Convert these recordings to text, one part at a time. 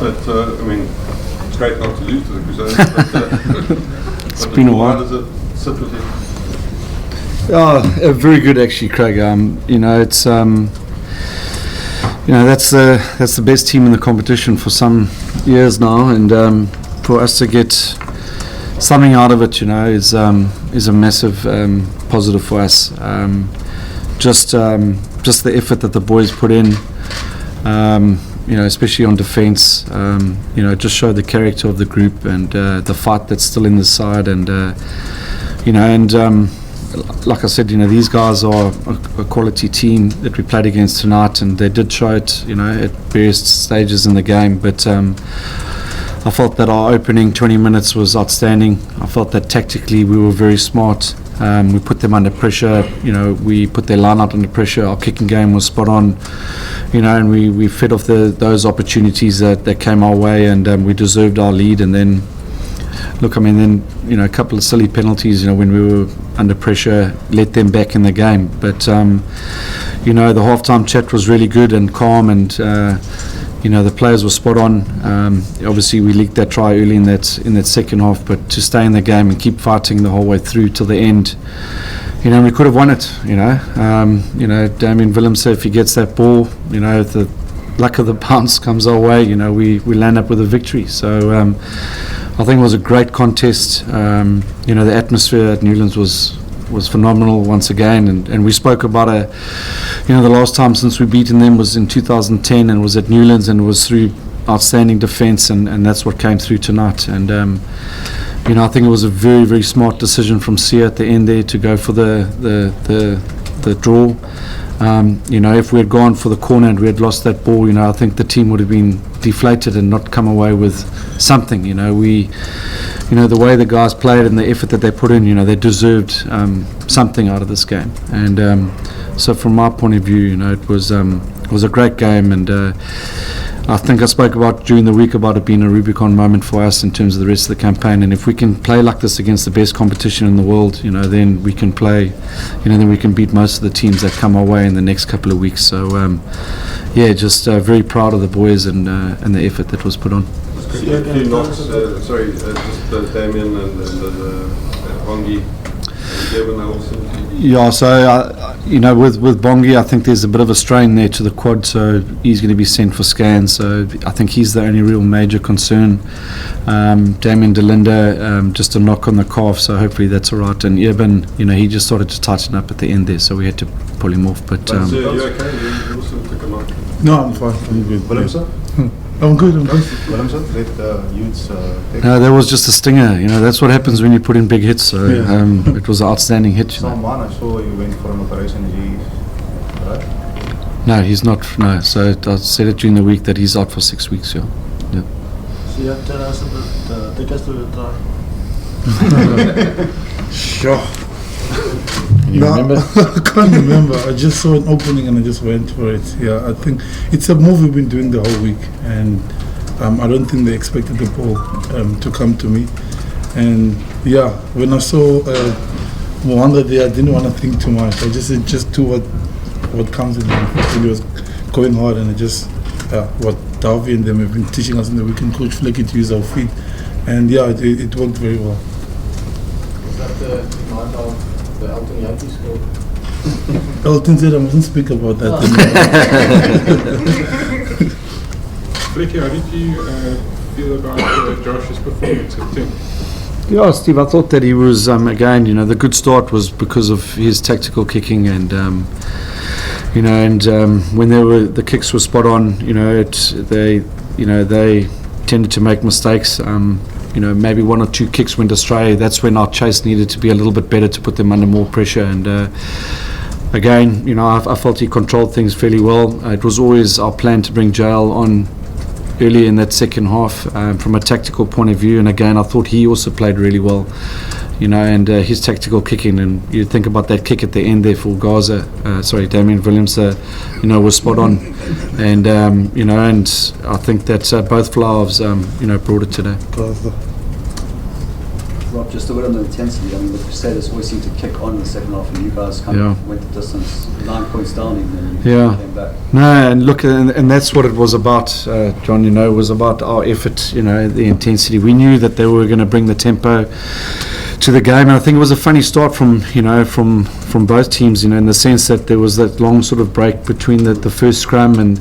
but I mean, it's great not to lose to the Crusaders. But, it's been a while. How does it sit with you? Oh, very good actually, Craig. It's that's the best team in the competition for some years now, and for us to get something out of it, is a massive positive for us. Just the effort that the boys put in, especially on defence, just showed the character of the group and the fight that's still in the side, and like I said, these guys are a quality team that we played against tonight, and they did show it, at various stages in the game. But I felt that our opening 20 minutes was outstanding. I felt that tactically we were very smart. We put them under pressure. We put their line out under pressure. Our kicking game was spot on. And we fed off those opportunities that came our way, and we deserved our lead. And then, a couple of silly penalties, when we were under pressure, let them back in the game. But, the halftime chat was really good and calm, and, the players were spot on. Obviously, we leaked that try early in that second half, but to stay in the game and keep fighting the whole way through till the end, we could have won it. Damien Willemse, if he gets that ball, if the luck of the bounce comes our way, we land up with a victory. So I think it was a great contest. The atmosphere at Newlands was phenomenal once again, and we spoke about the last time since we beaten them was in 2010, and was at Newlands, and it was through outstanding defence, and that's what came through tonight. And I think it was a very, very smart decision from Sia at the end there to go for the draw. If we had gone for the corner and we had lost that ball, I think the team would have been deflated and not come away with something. The way the guys played and the effort that they put in, they deserved something out of this game. And so from my point of view, it was a great game, and I think I spoke about during the week about it being a Rubicon moment for us in terms of the rest of the campaign. And if we can play like this against the best competition in the world, then we can play, then we can beat most of the teams that come our way in the next couple of weeks. So just very proud of the boys and the effort that was put on. Just Damien and Bongi and Devin also. Yeah, so with Bongi, I think there's a bit of a strain there to the quad, so he's going to be sent for scans. So I think he's the only real major concern. Damien Delinda, just a knock on the calf, so hopefully that's all right. And Eben, he just started to tighten up at the end there, so we had to pull him off. But you okay? You also took him out? No, I'm fine. I'm good. Willemse? I'm good. Willemse, let youths no, that was just a stinger. That's what happens when you put in big hits. So it was an outstanding hit. Someone, I saw you went for an operation. Right? No, he's not. No, so I said it during the week that he's out for 6 weeks. Yeah. So you have to tell us about take us to the try. Sure. You remember? I can't remember. I just saw an opening and I just went for it. Yeah, I think it's a move we've been doing the whole week, and I don't think they expected the ball to come to me. And when I saw Moanda there, I didn't want to think too much. I just do what comes in. It was going hard, and what Davy and them have been teaching us in the weekend, Coach Fleck, to use our feet, and it worked very well. Was that the Elton Yankee score? Elton said I mustn't speak about that. Flecky, how did you feel about Josh's performance at 10? Yeah, Steve, I thought that he was, again, the good start was because of his tactical kicking, and, when the kicks were spot on, they tended to make mistakes. Maybe one or two kicks went astray. That's when our chase needed to be a little bit better to put them under more pressure. And again, I felt he controlled things fairly well. It was always our plan to bring Jael on early in that second half from a tactical point of view. And again, I thought he also played really well. And his tactical kicking, and you think about that kick at the end there for Damien Willemse, was spot on, and and I think that both Flaws, brought it today. Rob, just a bit on the intensity. I mean, the Crusaders always seem to kick on in the second half, and you guys kind of went the distance, 9 points down even, and you came back. No, and look, and that's what it was about, John, it was about our effort, the intensity. We knew that they were going to bring the tempo to the game, and I think it was a funny start from both teams, in the sense that there was that long sort of break between the first scrum, and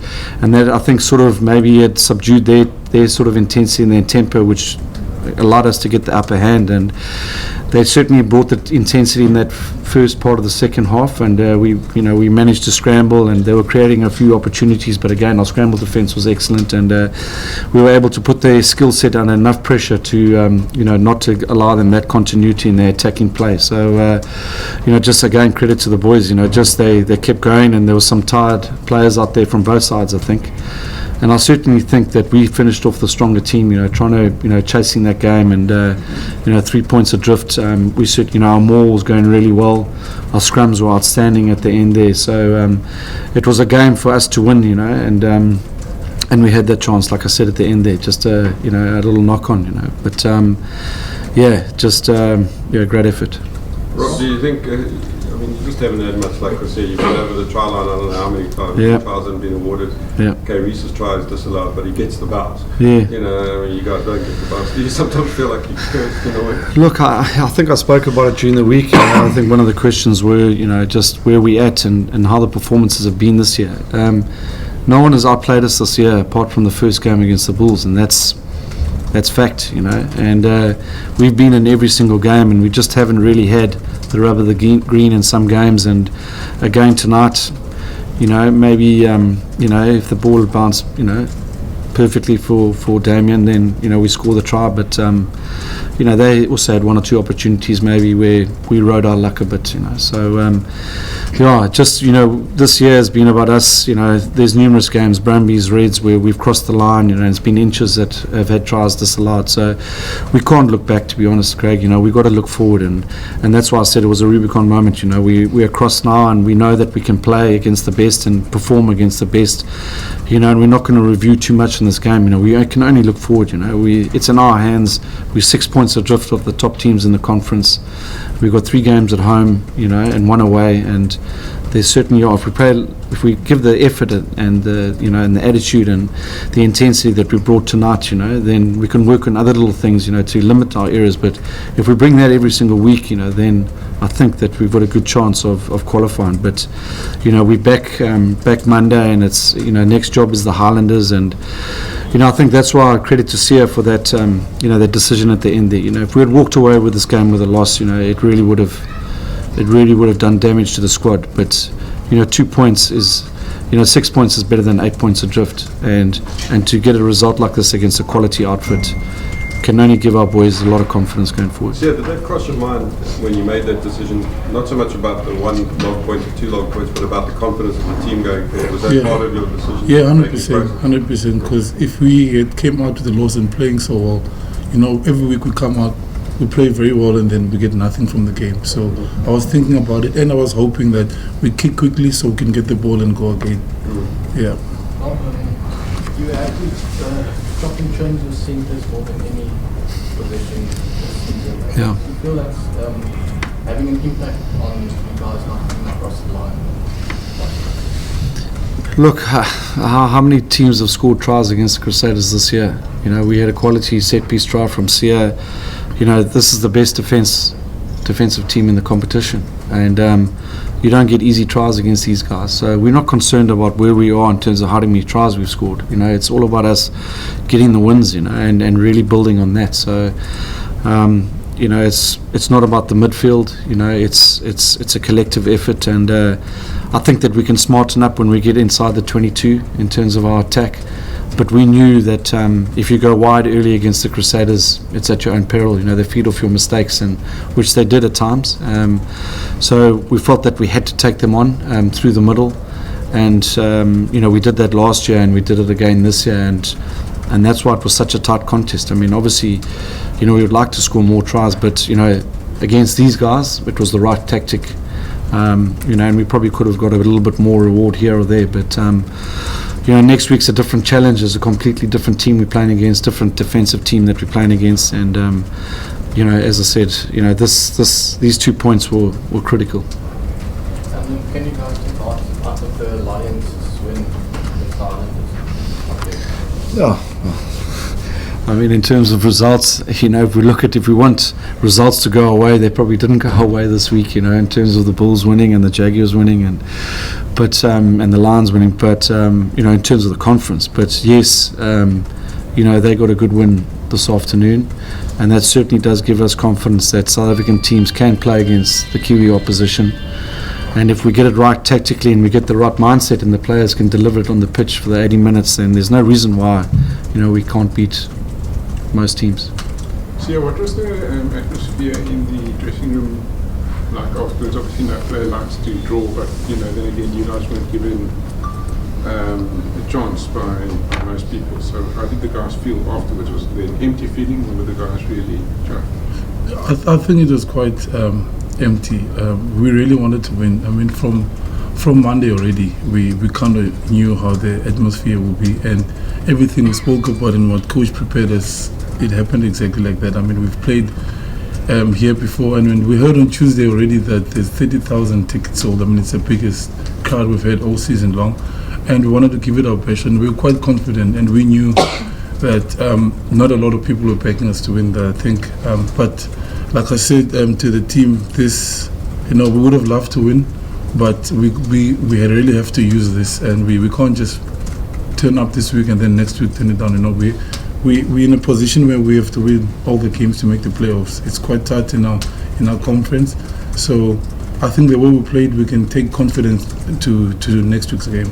that I think sort of maybe had subdued their sort of intensity and their tempo, which allowed us to get the upper hand, and they certainly brought the intensity in that first part of the second half, and we managed to scramble, and they were creating a few opportunities, but again our scramble defence was excellent, and we were able to put their skill set under enough pressure to not to allow them that continuity in their attacking play. So just again credit to the boys, just they kept going, and there was some tired players out there from both sides, I think. And I certainly think that we finished off the stronger team, trying to, chasing that game, and 3 points adrift. We certainly, our maul was going really well. Our scrums were outstanding at the end there. So it was a game for us to win, and we had that chance, like I said at the end there, just a little knock on, But great effort. Rob, do you think? You just haven't had much luck this year. You've been over the try line, I don't know how many times. Yeah. Trials haven't been awarded. Yeah. Okay, Reese's try is disallowed, but he gets the bounce. Yeah. You guys don't get the bounce. Do you sometimes feel like you're cursed in a way? Look, I think I spoke about it during the week. I think one of the questions were, just where we at and how the performances have been this year. No one has outplayed us this year apart from the first game against the Bulls, and that's fact, and we've been in every single game, and we just haven't really had the rub of the green in some games. And again tonight, maybe if the ball had bounced perfectly for Damien, then we score the try, but they also had one or two opportunities maybe where we rode our luck a bit, so this year has been about us. There's numerous games, Brumbies, Reds, where we've crossed the line, it's been inches that have had tries disallowed, so we can't look back, to be honest, Craig. We've got to look forward, and that's why I said it was a Rubicon moment. We're across now, and we know that we can play against the best and perform against the best, and we're not going to review too much in this game. We can only look forward. It's in our hands. We're 6 points adrift of the top teams in the conference. We've got 3 games at home, and 1 away, and there certainly are. If we give the effort and the and the attitude and the intensity that we brought tonight, then we can work on other little things, to limit our errors. But if we bring that every single week, then I think that we've got a good chance of qualifying. But we're back Monday, and it's next job is the Highlanders, and I think that's why I credit to Sia for that that decision at the end there. If we had walked away with this game with a loss, it really would have done damage to the squad. But 2 points is 6 points is better than 8 points adrift, and to get a result like this against a quality outfit can only give our boys a lot of confidence going forward. Yeah, did that cross your mind when you made that decision? Not so much about the 1 log point or 2 log points, but about the confidence of the team going forward. Was that part of your decision? Yeah, 100%. Because if we had came out with the loss and playing so well, every week we come out, we play very well, and then we get nothing from the game. So I was thinking about it, and I was hoping that we kick quickly so we can get the ball and go again. Yeah. You actually chopping trends with centres more than any position this season. Yeah. Do you feel that's having an impact on you guys not coming across the line? Look, how many teams have scored tries against the Crusaders this year? We had a quality set-piece try from Sia. This is the best defensive team in the competition, and you don't get easy tries against these guys. So we're not concerned about where we are in terms of how many tries we've scored. It's all about us getting the wins, and really building on that. So it's not about the midfield. It's a collective effort, and I think that we can smarten up when we get inside the 22 in terms of our attack. But we knew that if you go wide early against the Crusaders, it's at your own peril. They feed off your mistakes, and which they did at times. So we felt that we had to take them on through the middle, and we did that last year, and we did it again this year, and that's why it was such a tight contest. Obviously, we would like to score more tries, but against these guys, it was the right tactic. And we probably could have got a little bit more reward here or there, but. Next week's a different challenge. It's a completely different team we're playing against, different defensive team that we're playing against, and as I said, these 2 points were critical. Can you guys take out of the Lions' win with Ireland? Yeah. I mean, in terms of results, if we want results to go away, they probably didn't go away this week, in terms of the Bulls winning and the Jaguars winning and the Lions winning, but, in terms of the conference. But yes, they got a good win this afternoon, and that certainly does give us confidence that South African teams can play against the Kiwi opposition. And if we get it right tactically and we get the right mindset and the players can deliver it on the pitch for the 80 minutes, then there's no reason why, we can't beat most teams. So what was the atmosphere in the dressing room like afterwards? Obviously no player likes to draw, but then again you guys weren't given a chance by most people. So how did the guys feel afterwards? Was it an empty feeling, or were the guys really chuffed? I think it was quite empty. We really wanted to win. I mean, from Monday already, we kind of knew how the atmosphere would be, and everything we spoke about and what coach prepared us, it happened exactly like that. I mean, we've played here before, and when we heard on Tuesday already that there's 30,000 tickets sold, I mean, it's the biggest crowd we've had all season long, and we wanted to give it our best, and we were quite confident, and we knew that not a lot of people were backing us to win that, I think. But like I said to the team, this, we would have loved to win, but we really have to use this, and we can't just turn up this week and then next week turn it down. We're in a position where we have to win all the games to make the playoffs. It's quite tight in our conference, so I think the way we played, we can take confidence to next week's game.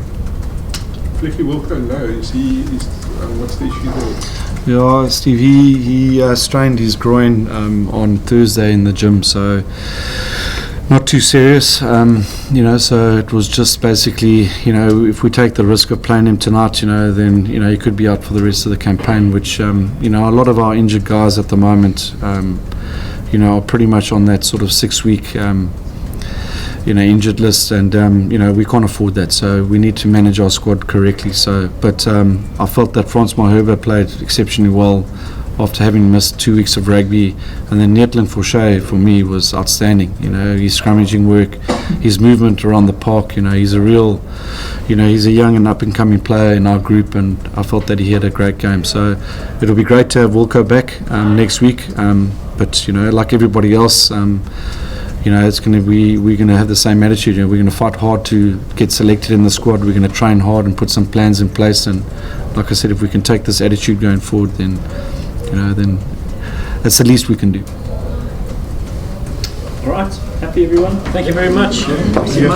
Flecky Wilco low, what's the issue there? Yeah, Steve, he strained his groin on Thursday in the gym, so not too serious, so it was just basically, if we take the risk of playing him tonight, then, he could be out for the rest of the campaign, which, a lot of our injured guys at the moment, are pretty much on that sort of 6-week, injured list, and, we can't afford that, so we need to manage our squad correctly. So, but I felt that Francois Herber played exceptionally well after having missed 2 weeks of rugby, and then Netlin Forche for me was outstanding. His scrummaging work, his movement around the park, he's a real, he's a young and up and coming player in our group, and I felt that he had a great game. So it'll be great to have Wilco back next week, but like everybody else, it's going to be, we're going to have the same attitude. We're going to fight hard to get selected in the squad. We're going to train hard and put some plans in place, and like I said, if we can take this attitude going forward, then then that's the least we can do. All right, happy everyone. Thank you very much.